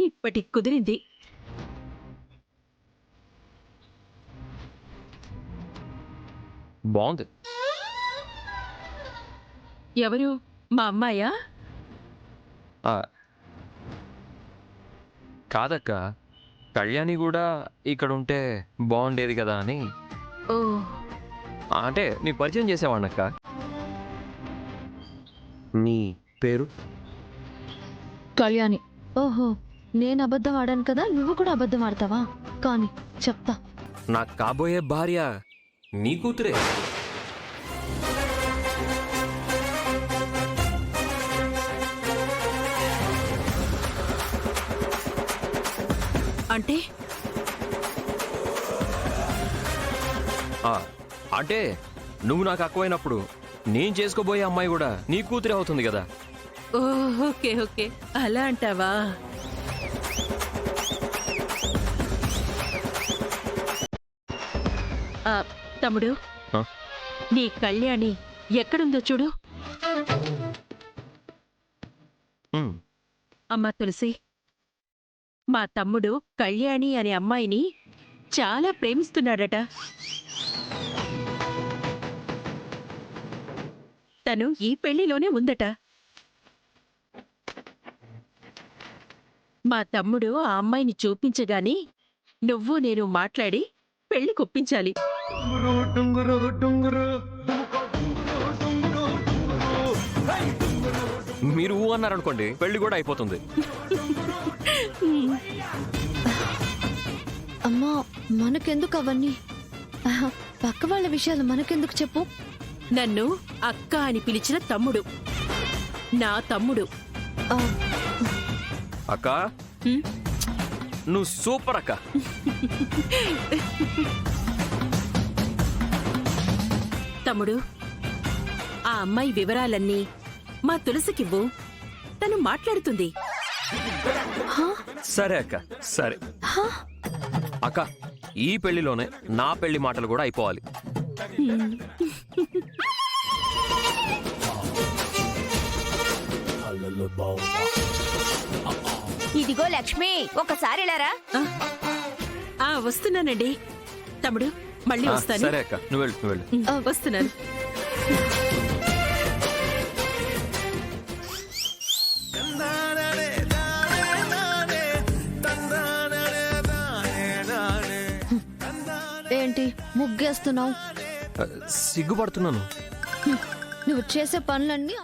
ఇప్పటికి కుదిరింది. బాగుంది. ఎవరు? మా అమ్మాయా? ఆ, కాదక్క, కళ్యాణి కూడా ఇక్కడ ఉంటే బాగుండేది కదా అని. ఓ, అంటే నీ పరిచయం చేసేవాడినక్క. నీ పేరు? కళ్యాణి. ఓహో, నేను అబద్ధం ఆడాను కదా, నువ్వు కూడా అబద్ధం ఆడతావా? కానీ చెప్తా. నా కాబోయే భార్య నీ కూతురే. అంటే అంటే నువ్వు నాకు అక్కువైనప్పుడు నేను చేసుకోబోయే అమ్మాయి కూడా నీ కూతురే అవుతుంది కదా. ఓ, ఓకే ఓకే, అలా అంటావా? తమ్ముడు, ఆ? నీ కళ్యాణి ఎక్కడుందో చూడు. అమ్మా తులసి, మా తమ్ముడు కళ్యాణి అనే అమ్మాయిని చాలా ప్రేమిస్తున్నాడట. తను ఈ పెళ్లిలోనే ఉందట. మా తమ్ముడు ఆ అమ్మాయిని చూపించగాని నువ్వు నేను మాట్లాడి పెళ్లి కొప్పించాలి. మీరు ఊ అన్నారనుకోండి, పెళ్లి కూడా అయిపోతుంది. అమ్మా, మనకెందుకు అవన్నీ? పక్క వాళ్ళ విషయాలు మనకెందుకు చెప్పు. నన్ను అక్క అని పిలిచిన తమ్ముడు నా తమ్ముడు. ఆ, అక్క, హ్మ్? నువ్వు సూపర్ అక్క. తమ్ముడు, ఆ అమ్మాయి వివరాలన్నీ మా తులసికివ్వు, తను మాట్లాడుతుంది. సరే అక్క, సరే అక్క. ఈ పెళ్లిలోనే నా పెళ్లి మాటలు కూడా అయిపోవాలి. ఇదిగో లక్ష్మి, ఒకసారి ఇలారా. వస్తున్నానండి తమ్ముడు, మళ్ళీ వస్తాను. సరే అక్క, నువ్వు వెళ్ళు. వస్తున్నాను. ఏంటి ముగ్గేస్తున్నావు? సిగ్గుపడుతున్నాను. నువ్వు చేసే పనులన్నీ